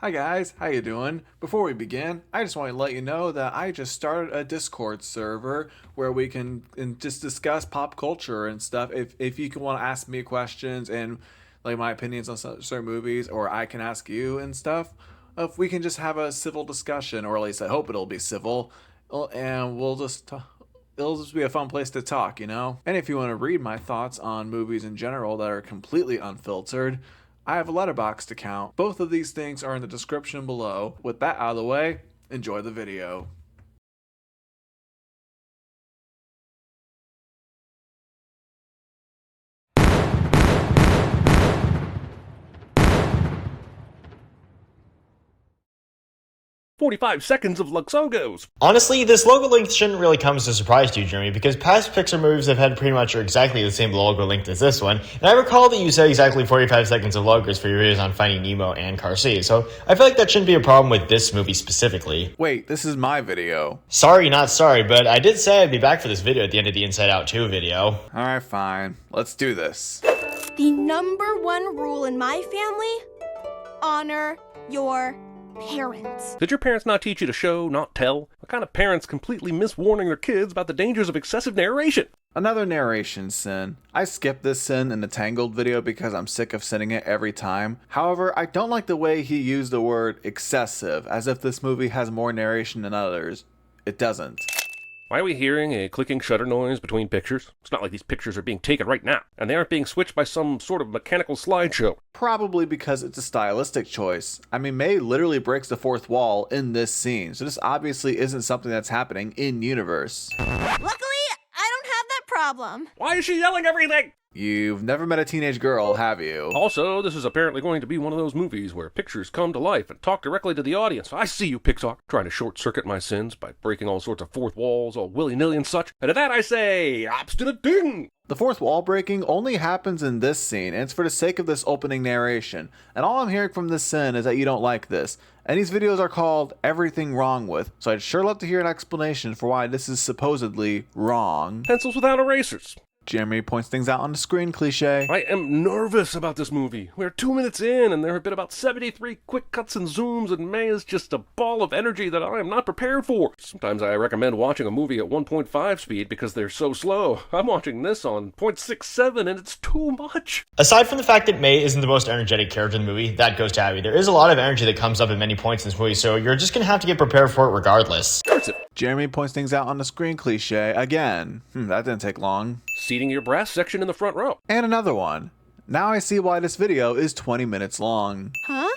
Hi guys, how you doing? Before we begin, I just want to let you know that I just started a Discord server where we can just discuss pop culture and stuff. If you can want to ask me questions and like my opinions on certain movies, or I can ask you and stuff, if we can just have a civil discussion, or at least I hope it'll be civil, and it'll just be a fun place to talk, you know? And if you want to read my thoughts on movies in general that are completely unfiltered, I have a letterboxd account. Both of these things are in the description below. With that out of the way, enjoy the video. 45 seconds of Luxogos. Honestly, this logo length shouldn't really come as a surprise to you, Jeremy, because past Pixar movies have had pretty much exactly the same logo length as this one, and I recall that you said exactly 45 seconds of logos for your videos on Finding Nemo and Car C, so I feel like that shouldn't be a problem with this movie specifically. Wait, this is my video. Sorry, not sorry, but I did say I'd be back for this video at the end of the Inside Out 2 video. Alright, fine. Let's do this. The number one rule in my family: honor your parents. Did your parents not teach you to show, not tell? What kind of parents completely miss warning their kids about the dangers of excessive narration? Another narration sin. I skipped this sin in the Tangled video because I'm sick of sinning it every time. However, I don't like the way he used the word excessive, as if this movie has more narration than others. It doesn't. Why are we hearing a clicking shutter noise between pictures? It's not like these pictures are being taken right now, and they aren't being switched by some sort of mechanical slideshow. Probably because it's a stylistic choice. I mean, May literally breaks the fourth wall in this scene, so this obviously isn't something that's happening in universe. Luckily, I don't have that problem. Why is she yelling everything? You've never met a teenage girl, have you? Also, this is apparently going to be one of those movies where pictures come to life and talk directly to the audience. I see you, Pixar, trying to short-circuit my sins by breaking all sorts of fourth walls, all willy-nilly and such. And to that I say, obstinate ding! The fourth wall breaking only happens in this scene, and it's for the sake of this opening narration. And all I'm hearing from this sin is that you don't like this. And these videos are called Everything Wrong With, so I'd sure love to hear an explanation for why this is supposedly wrong. Pencils without erasers. Jeremy points things out on the screen, cliche. I am nervous about this movie. We're 2 minutes in, and there have been about 73 quick cuts and zooms, and May is just a ball of energy that I am not prepared for. Sometimes I recommend watching a movie at 1.5 speed because they're so slow. I'm watching this on 0.67, and it's too much. Aside from the fact that May isn't the most energetic character in the movie, that goes to Abby. There is a lot of energy that comes up at many points in this movie, so you're just gonna have to get prepared for it regardless. Jeremy points things out on the screen, cliche. Again. That didn't take long. Seating your brass section in the front row. And another one. Now I see why this video is 20 minutes long. Huh?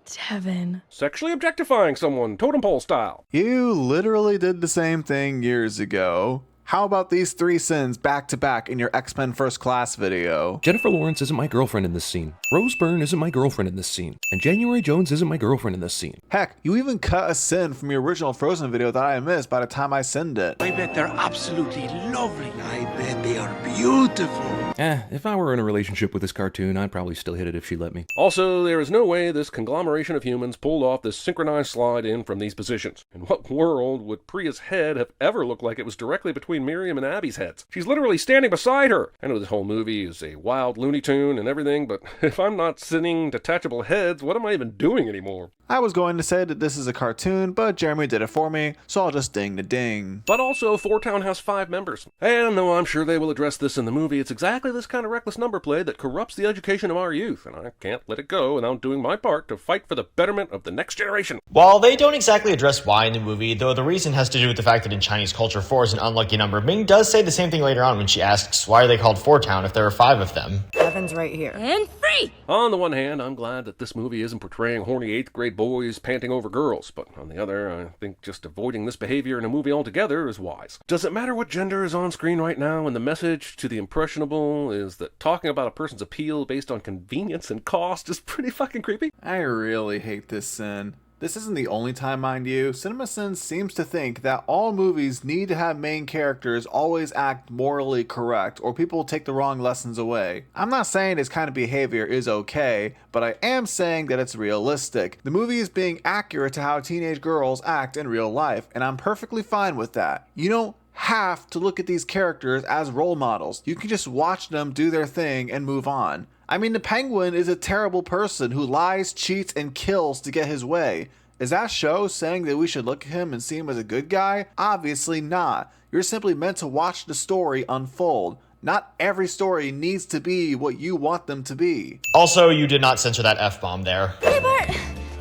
Tevin. Sexually objectifying someone, totem pole style. You literally did the same thing years ago. How about these three sins back to back in your X-Men First Class video? Jennifer Lawrence isn't my girlfriend in this scene. Rose Byrne isn't my girlfriend in this scene. And January Jones isn't my girlfriend in this scene. Heck, you even cut a sin from your original Frozen video that I missed by the time I send it. I bet they're absolutely lovely. I bet they are beautiful. If I were in a relationship with this cartoon, I'd probably still hit it if she let me. Also, there is no way this conglomeration of humans pulled off this synchronized slide in from these positions. In what world would Priya's head have ever looked like it was directly between Miriam and Abby's heads? She's literally standing beside her. I know this whole movie is a wild Looney Tune and everything, but if I'm not sitting detachable heads, what am I even doing anymore? I was going to say that this is a cartoon, but Jeremy did it for me, so I'll just ding the ding. But also, Four Town has 5 members. And though I'm sure they will address this in the movie, it's exactly this kind of reckless number play that corrupts the education of our youth, and I can't let it go without doing my part to fight for the betterment of the next generation. While they don't exactly address why in the movie, though the reason has to do with the fact that in Chinese culture 4 is an unlucky number, Ming does say the same thing later on when she asks why are they called Four Town if there are 5 of them. Tevin's right here. And free! On the one hand, I'm glad that this movie isn't portraying horny 8th grade boys panting over girls, but on the other, I think just avoiding this behavior in a movie altogether is wise. Does it matter what gender is on screen right now, and the message to the impressionable is that talking about a person's appeal based on convenience and cost is pretty fucking creepy? I really hate this sin. This isn't the only time, mind you. CinemaSins seems to think that all movies need to have main characters always act morally correct, or people will take the wrong lessons away. I'm not saying this kind of behavior is okay, but I am saying that it's realistic. The movie is being accurate to how teenage girls act in real life, and I'm perfectly fine with that. You don't have to look at these characters as role models. You can just watch them do their thing and move on. I mean, the penguin is a terrible person who lies, cheats, and kills to get his way. Is that show saying that we should look at him and see him as a good guy? Obviously not. You're simply meant to watch the story unfold. Not every story needs to be what you want them to be. Also, you did not censor that F-bomb there. Hey, Bart.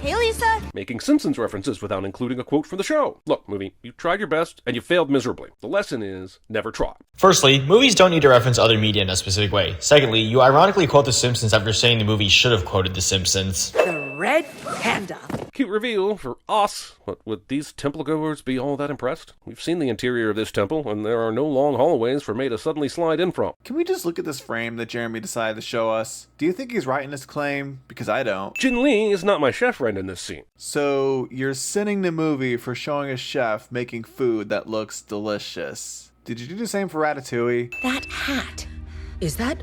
Hey, Lisa. Making Simpsons references without including a quote from the show. Look, movie, you tried your best and you failed miserably. The lesson is never try. Firstly, movies don't need to reference other media in a specific way. Secondly, you ironically quote The Simpsons after saying the movie should have quoted The Simpsons. The red panda. Cute reveal for us, but would these temple goers be all that impressed? We've seen the interior of this temple, and there are no long hallways for May to suddenly slide in from. Can we just look at this frame that Jeremy decided to show us? Do you think he's right in his claim? Because I don't. Jin Lee is not my chef friend in this scene. So, you're sinning the movie for showing a chef making food that looks delicious. Did you do the same for Ratatouille? That hat. Is that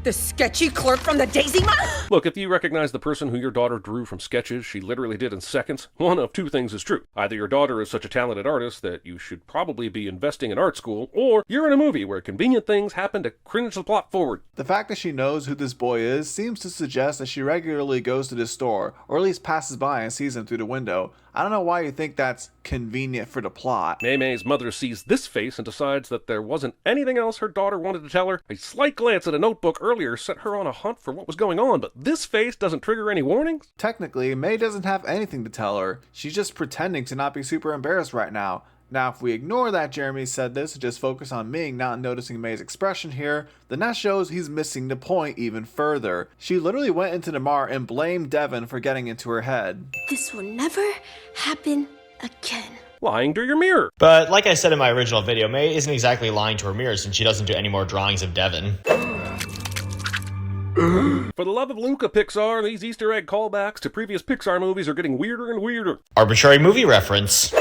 the sketchy clerk from the Daisy Mine? Look, if you recognize the person who your daughter drew from sketches she literally did in seconds, one of two things is true. Either your daughter is such a talented artist that you should probably be investing in art school, or you're in a movie where convenient things happen to cringe the plot forward. The fact that she knows who this boy is seems to suggest that she regularly goes to this store, or at least passes by and sees him through the window. I don't know why you think that's convenient for the plot. Mei Mei's mother sees this face and decides that there wasn't anything else her daughter wanted to tell her. A slight glance at a notebook earlier set her on a hunt for what was going on, but this face doesn't trigger any warnings? Technically, May doesn't have anything to tell her. She's just pretending to not be super embarrassed right now. Now, if we ignore that Jeremy said this and just focus on Ming not noticing May's expression here, then that shows he's missing the point even further. She literally went into the Mar and blamed Devon for getting into her head. This will never happen again. Lying to your mirror. But like I said in my original video, May isn't exactly lying to her mirror since she doesn't do any more drawings of Devon. For the love of Luca, Pixar, these Easter egg callbacks to previous Pixar movies are getting weirder and weirder. Arbitrary movie reference.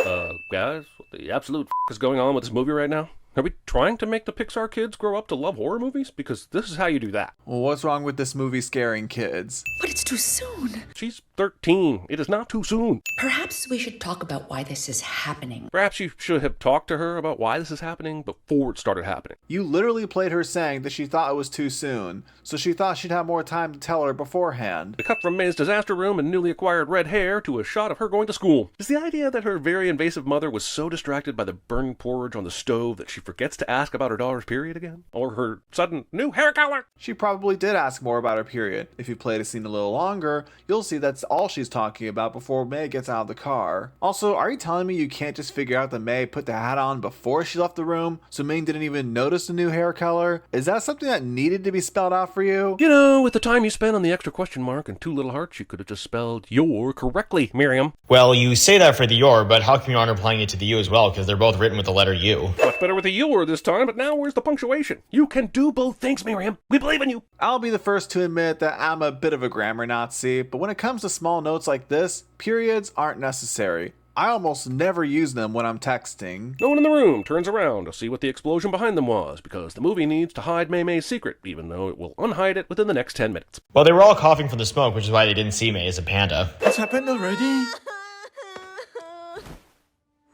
Guys, what the absolute is going on with this movie right now? Are we trying to make the Pixar kids grow up to love horror movies? Because this is how you do that. Well, what's wrong with this movie scaring kids? But it's too soon. She's 13. It is not too soon. Perhaps we should talk about why this is happening. Perhaps you should have talked to her about why this is happening before it started happening. You literally played her saying that she thought it was too soon, so she thought she'd have more time to tell her beforehand. The cut from May's disaster room and newly acquired red hair to a shot of her going to school. Is the idea that her very invasive mother was so distracted by the burning porridge on the stove that she forgets to ask about her daughter's period again? Or her sudden new hair color? She probably did ask more about her period. If you play the scene a little longer, you'll see that's all she's talking about before May gets out of the car. Also, are you telling me you can't just figure out that May put the hat on before she left the room, so Ming didn't even notice the new hair color? Is that something that needed to be spelled out for you? You know, with the time you spent on the extra question mark and two little hearts, you could have just spelled your correctly, Miriam. Well, you say that for the your, but how come you aren't applying it to the you as well? Because they're both written with the letter U. Much better with the your this time, but now where's the punctuation? You can do both things, Miriam. We believe in you. I'll be the first to admit that I'm a bit of a grammar Nazi, but when it comes to small notes like this, periods aren't necessary. I almost never use them when I'm texting. No one in the room turns around to see what the explosion behind them was, because the movie needs to hide Mei Mei's secret, even though it will unhide it within the next 10 minutes. Well, they were all coughing from the smoke, which is why they didn't see May as a panda. It's happened already?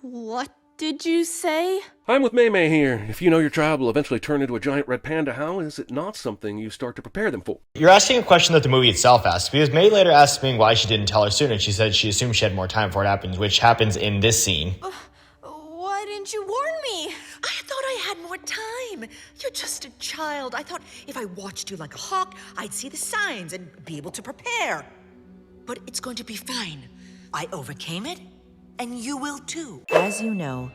What did you say? I'm with Mei Mei here. If you know your child will eventually turn into a giant red panda, how is it not something you start to prepare them for? You're asking a question that the movie itself asks, because May later asked Ming why she didn't tell her sooner, and she said she assumed she had more time before it happens, which happens in this scene. Why didn't you warn me? I thought I had more time. You're just a child. I thought if I watched you like a hawk, I'd see the signs and be able to prepare. But it's going to be fine. I overcame it, and you will too. As you know,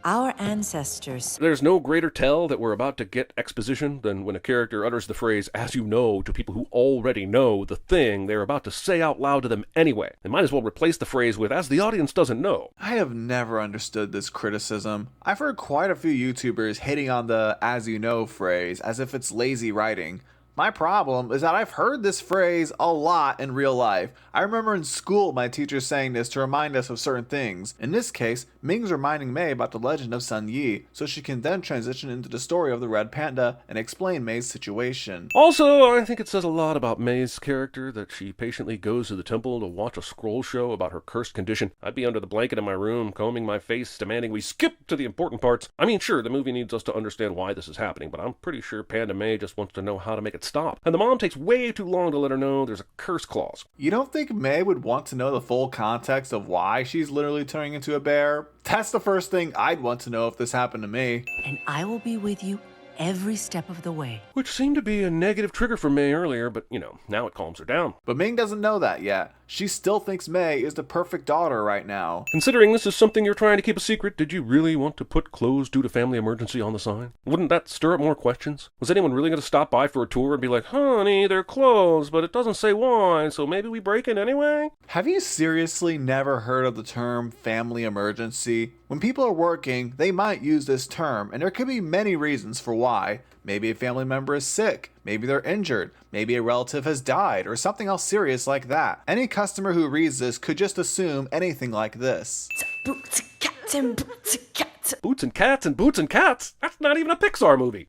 our ancestors... There's no greater tell that we're about to get exposition than when a character utters the phrase, as you know, to people who already know the thing they're about to say out loud to them anyway. They might as well replace the phrase with, as the audience doesn't know. I have never understood this criticism. I've heard quite a few YouTubers hitting on the as you know phrase as if it's lazy writing. My problem is that I've heard this phrase a lot in real life. I remember in school my teacher saying this to remind us of certain things. In this case, Ming's reminding May about the legend of Sun Yi, so she can then transition into the story of the red panda and explain May's situation. Also, I think it says a lot about May's character that she patiently goes to the temple to watch a scroll show about her cursed condition. I'd be under the blanket in my room, combing my face, demanding we skip to the important parts. I mean, sure, the movie needs us to understand why this is happening, but I'm pretty sure Panda May just wants to know how to make it stop. And the mom takes way too long to let her know there's a curse clause. You don't think May would want to know the full context of why she's literally turning into a bear? That's the first thing I'd want to know if this happened to me. And I will be with you every step of the way. Which seemed to be a negative trigger for May earlier, but, now it calms her down. But Ming doesn't know that yet. She still thinks May is the perfect daughter right now. Considering this is something you're trying to keep a secret, did you really want to put closed due to family emergency on the sign? Wouldn't that stir up more questions? Was anyone really going to stop by for a tour and be like, honey, they're closed, but it doesn't say why, so maybe we break in anyway? Have you seriously never heard of the term family emergency? When people are working, they might use this term, and there could be many reasons for why. Maybe a family member is sick, maybe they're injured, maybe a relative has died, or something else serious like that. Any customer who reads this could just assume anything like this. Boots and cats and boots and cats. Boots and cats and boots and cats? That's not even a Pixar movie.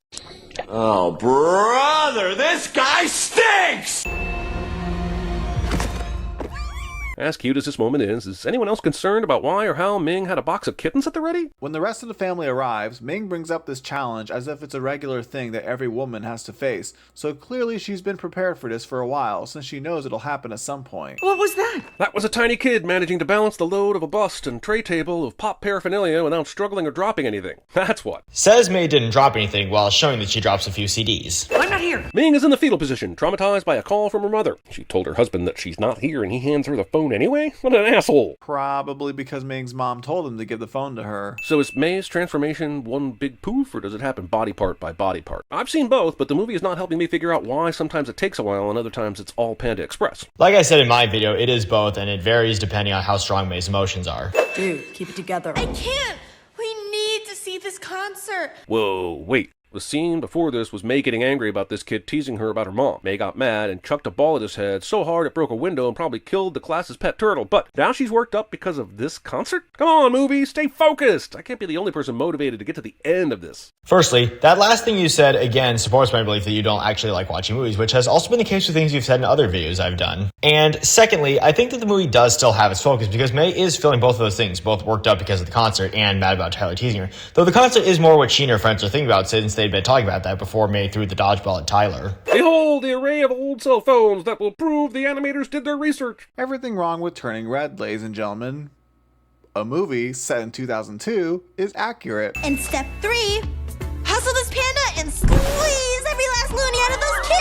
Oh, brother, this guy stinks! As cute as this moment is anyone else concerned about why or how Ming had a box of kittens at the ready? When the rest of the family arrives, Ming brings up this challenge as if it's a regular thing that every woman has to face, so clearly she's been prepared for this for a while, since she knows it'll happen at some point. What was that? That was a tiny kid managing to balance the load of a bust and tray table of pop paraphernalia without struggling or dropping anything. That's what. Says May didn't drop anything while showing that she drops a few CDs. I'm not here. Ming is in the fetal position, traumatized by a call from her mother. She told her husband that she's not here and he hands her the phone anyway? What an asshole. Probably because Ming's mom told him to give the phone to her. So is May's transformation one big poof, or does it happen body part by body part? I've seen both, but the movie is not helping me figure out why sometimes it takes a while and other times it's all Panda Express. Like I said in my video, it is both, and it varies depending on how strong May's emotions are. Dude, keep it together. I can't. We need to see this concert. Whoa, wait. The scene before this was May getting angry about this kid teasing her about her mom. May got mad and chucked a ball at his head so hard it broke a window and probably killed the class's pet turtle. But now she's worked up because of this concert? Come on, movie, stay focused! I can't be the only person motivated to get to the end of this. Firstly, that last thing you said, again, supports my belief that you don't actually like watching movies, which has also been the case with things you've said in other videos I've done. And secondly, I think that the movie does still have its focus because May is feeling both of those things, both worked up because of the concert and mad about Tyler teasing her. Though the concert is more what she and her friends are thinking about since they'd been talking about that before May threw the dodgeball at Tyler. Behold the array of old cell phones that will prove the animators did their research. Everything wrong with Turning Red, ladies and gentlemen. A movie set in 2002 is accurate. And step 3, hustle this panda and squeeze every last loony out of those kids.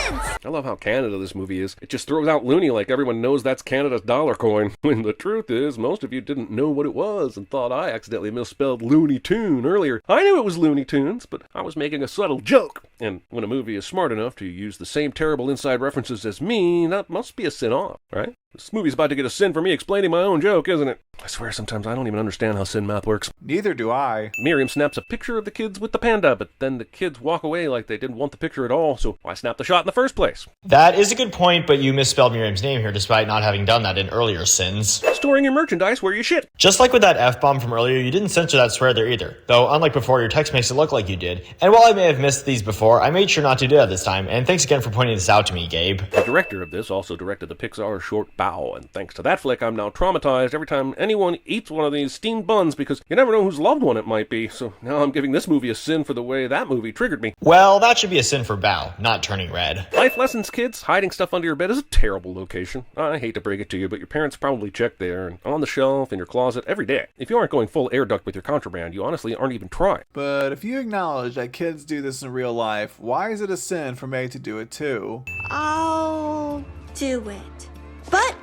I love how Canada this movie is. It just throws out loony like everyone knows that's Canada's dollar coin. When the truth is, most of you didn't know what it was and thought I accidentally misspelled Looney Tune earlier. I knew it was Looney Tunes, but I was making a subtle joke. And when a movie is smart enough to use the same terrible inside references as me, that must be a sin off, right? This movie's about to get a sin for me explaining my own joke, isn't it? I swear sometimes I don't even understand how sin math works. Neither do I. Miriam snaps a picture of the kids with the panda, but then the kids walk away like they didn't want the picture at all, so why snap the shot in the first place? That is a good point, but you misspelled Miriam's name here despite not having done that in earlier sins. Storing your merchandise where you shit. Just like with that F-bomb from earlier, you didn't censor that swear there either. Though, unlike before, your text makes it look like you did. And while I may have missed these before, I made sure not to do that this time, and thanks again for pointing this out to me, Gabe. The director of this also directed the Pixar short Bow, and thanks to that flick, I'm now traumatized every time anyone eats one of these steamed buns because you never know whose loved one it might be, so now I'm giving this movie a sin for the way that movie triggered me. Well, that should be a sin for Bow, not Turning Red. Life lessons, kids. Hiding stuff under your bed is a terrible location. I hate to break it to you, but your parents probably check there, and on the shelf, in your closet, every day. If you aren't going full air duct with your contraband, you honestly aren't even trying. But if you acknowledge that kids do this in real life, why is it a sin for May to do it too? I'll do it. But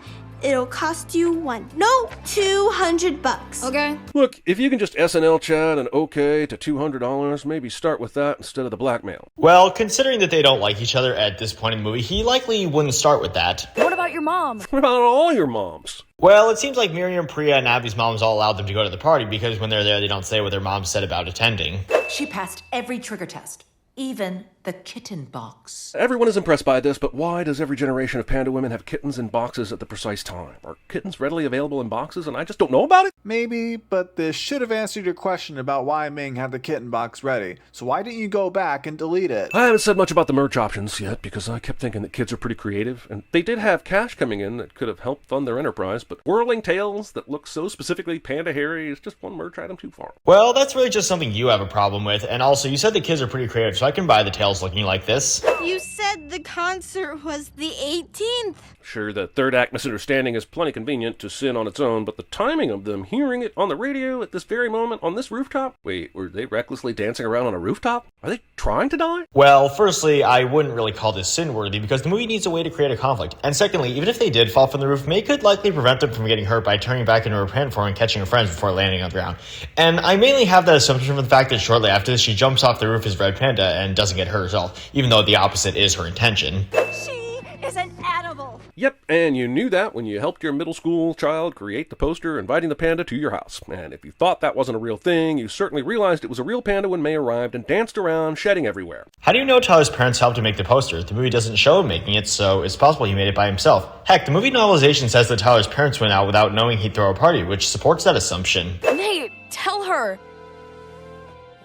it'll cost you $200. Okay. Look, if you can just SNL chat and okay to $200, maybe start with that instead of the blackmail. Well, considering that they don't like each other at this point in the movie, he likely wouldn't start with that. What about your mom? What about all your moms? Well, it seems like Miriam, Priya, and Abby's moms all allowed them to go to the party because when they're there, they don't say what their mom said about attending. She passed every trigger test, even the kitten box. Everyone is impressed by this, but why does every generation of panda women have kittens in boxes at the precise time? Are kittens readily available in boxes and I just don't know about it? Maybe, but this should have answered your question about why Ming had the kitten box ready. So why didn't you go back and delete it? I haven't said much about the merch options yet because I kept thinking that kids are pretty creative, and they did have cash coming in that could have helped fund their enterprise, but whirling tails that look so specifically panda hairy is just one merch item too far. Well, that's really just something you have a problem with, and also you said the kids are pretty creative, so I can buy the tail emails looking like this. You said the concert was the 18th. Sure, the third act misunderstanding is plenty convenient to sin on its own, but the timing of them hearing it on the radio at this very moment on this rooftop? Wait, were they recklessly dancing around on a rooftop? Are they trying to die? Well, firstly, I wouldn't really call this sin-worthy because the movie needs a way to create a conflict. And secondly, even if they did fall from the roof, May could likely prevent them from getting hurt by turning back into her panda form and catching her friends before landing on the ground. And I mainly have that assumption from the fact that shortly after this, she jumps off the roof as Red Panda and doesn't get hurt herself, even though the opposite is her intention. She is an animal. Yep, and you knew that when you helped your middle school child create the poster inviting the panda to your house. And if you thought that wasn't a real thing, you certainly realized it was a real panda when May arrived and danced around, shedding everywhere. How do you know Tyler's parents helped him make the poster? The movie doesn't show him making it, so it's possible he made it by himself. Heck, the movie novelization says that Tyler's parents went out without knowing he'd throw a party, which supports that assumption. Nate, tell her.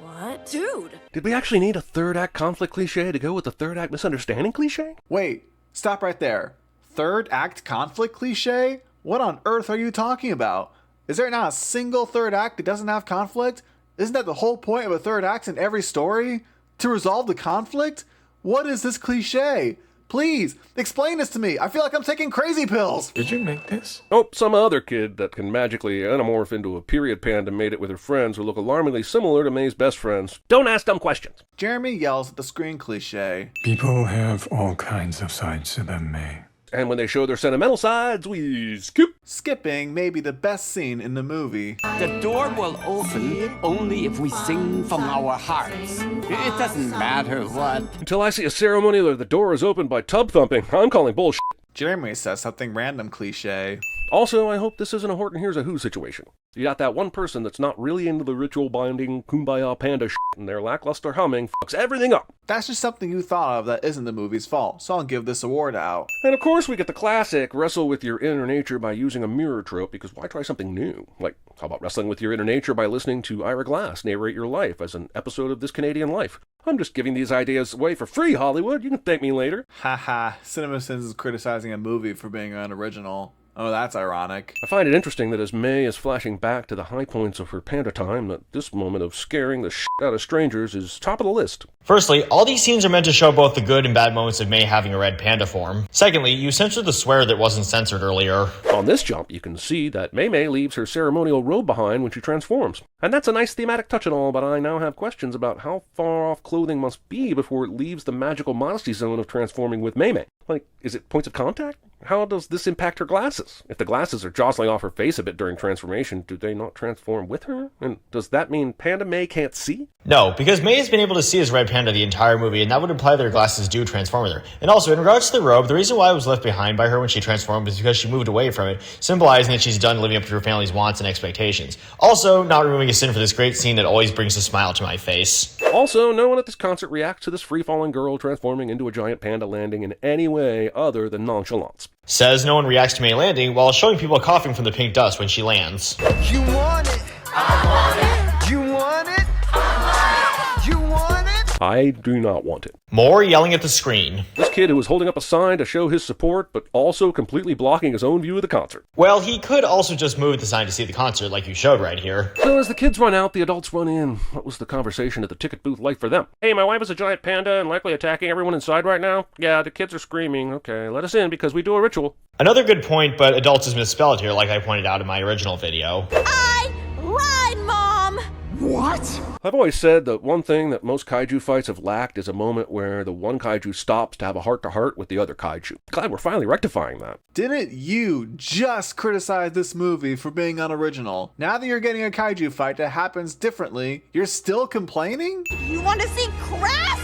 What? Dude! Did we actually need a third act conflict cliche to go with the third act misunderstanding cliche? Wait, stop right there. Third act conflict cliche? What on earth are you talking about? Is there not a single third act that doesn't have conflict? Isn't that the whole point of a third act in every story? To resolve the conflict? What is this cliche? Please, explain this to me. I feel like I'm taking crazy pills. Did you make this? Oh, some other kid that can magically anamorph into a period panda made it with her friends who look alarmingly similar to May's best friends. Don't ask dumb questions. Jeremy yells at the screen cliche. People have all kinds of sides to them, May. And when they show their sentimental sides, we skip. Skipping may be the best scene in the movie. The door will open only if we sing from our hearts. It doesn't matter what. Until I see a ceremony where the door is opened by tub thumping, I'm calling bullshit. Jeremy says something random cliche. Also, I hope this isn't a Horton Hears a Who situation. You got that one person that's not really into the ritual binding kumbaya panda shit, and their lackluster humming fucks everything up. That's just something you thought of that isn't the movie's fault, so I'll give this award out. And of course we get the classic wrestle with your inner nature by using a mirror trope, because why try something new? Like, how about wrestling with your inner nature by listening to Ira Glass narrate your life as an episode of This Canadian Life? I'm just giving these ideas away for free, Hollywood. You can thank me later. Haha, CinemaSins is criticizing a movie for being unoriginal. Oh, that's ironic. I find it interesting that as May is flashing back to the high points of her panda time, that this moment of scaring the shit out of strangers is top of the list. Firstly, all these scenes are meant to show both the good and bad moments of May having a red panda form. Secondly, you censored the swear that wasn't censored earlier. On this jump, you can see that May leaves her ceremonial robe behind when she transforms. And that's a nice thematic touch and all, but I now have questions about how far off clothing must be before it leaves the magical modesty zone of transforming with May. Like, is it points of contact? How does this impact her glasses? If the glasses are jostling off her face a bit during transformation, do they not transform with her? And does that mean Panda May can't see? No, because May has been able to see as Red Panda the entire movie, and that would imply that her glasses do transform with her. And also, in regards to the robe, the reason why it was left behind by her when she transformed was because she moved away from it, symbolizing that she's done living up to her family's wants and expectations. Also, not removing a sin for this great scene that always brings a smile to my face. Also, no one at this concert reacts to this free-falling girl transforming into a giant panda landing in any way other than nonchalance. Says no one reacts to May landing while showing people coughing from the pink dust when she lands. You want it. I want it. You want it. I want it. You want it. I do not want it. More yelling at the screen. This kid who was holding up a sign to show his support, but also completely blocking his own view of the concert. Well, he could also just move the sign to see the concert like you showed right here. So as the kids run out, the adults run in. What was the conversation at the ticket booth like for them? Hey, my wife is a giant panda and likely attacking everyone inside right now. Yeah, the kids are screaming. Okay, let us in because we do a ritual. Another good point, but adults is misspelled here like I pointed out in my original video. I lied, Mom! What? I've always said that one thing that most kaiju fights have lacked is a moment where the one kaiju stops to have a heart-to-heart with the other kaiju. Glad we're finally rectifying that. Didn't you just criticize this movie for being unoriginal? Now that you're getting a kaiju fight that happens differently, you're still complaining? You want to see crass?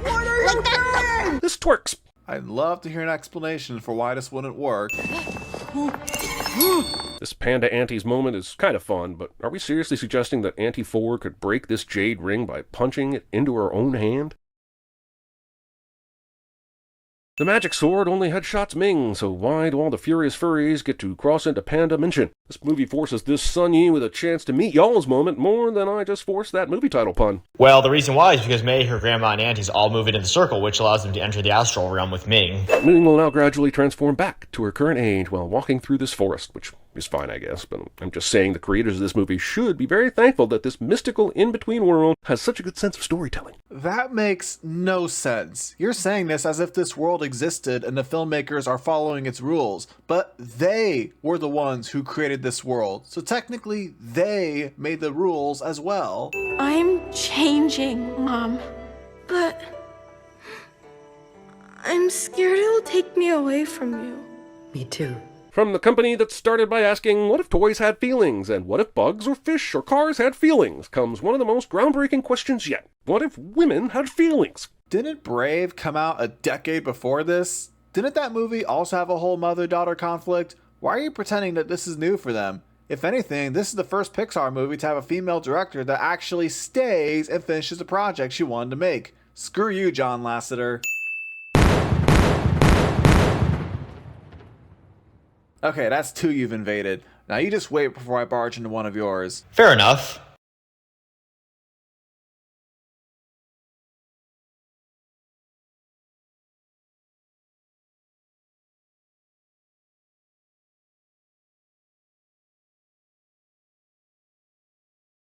What are you doing? This twerks. I'd love to hear an explanation for why this wouldn't work. This Panda Auntie's moment is kind of fun, but are we seriously suggesting that Auntie 4 could break this jade ring by punching it into her own hand? The magic sword only headshots Ming, so why do all the furious furries get to cross into Panda Mention? This movie forces this Sun Yi with a chance to meet y'all's moment more than I just forced that movie title pun. Well, the reason why is because May, her grandma, and aunties all move into the circle, which allows them to enter the astral realm with Ming. Ming will now gradually transform back to her current age while walking through this forest, which is fine, I guess, but I'm just saying the creators of this movie should be very thankful that this mystical in-between world has such a good sense of storytelling. That makes no sense. You're saying this as if this world existed and the filmmakers are following its rules, but they were the ones who created this world, so technically they made the rules as well. I'm changing, Mom. But I'm scared it'll take me away from you. Me too. From the company that started by asking, what if toys had feelings, and what if bugs or fish or cars had feelings, comes one of the most groundbreaking questions yet. What if women had feelings? Didn't Brave come out a decade before this? Didn't that movie also have a whole mother-daughter conflict? Why are you pretending that this is new for them? If anything, this is the first Pixar movie to have a female director that actually stays and finishes a project she wanted to make. Screw you, John Lasseter. Okay, that's two you've invaded. Now you just wait before I barge into one of yours. Fair enough.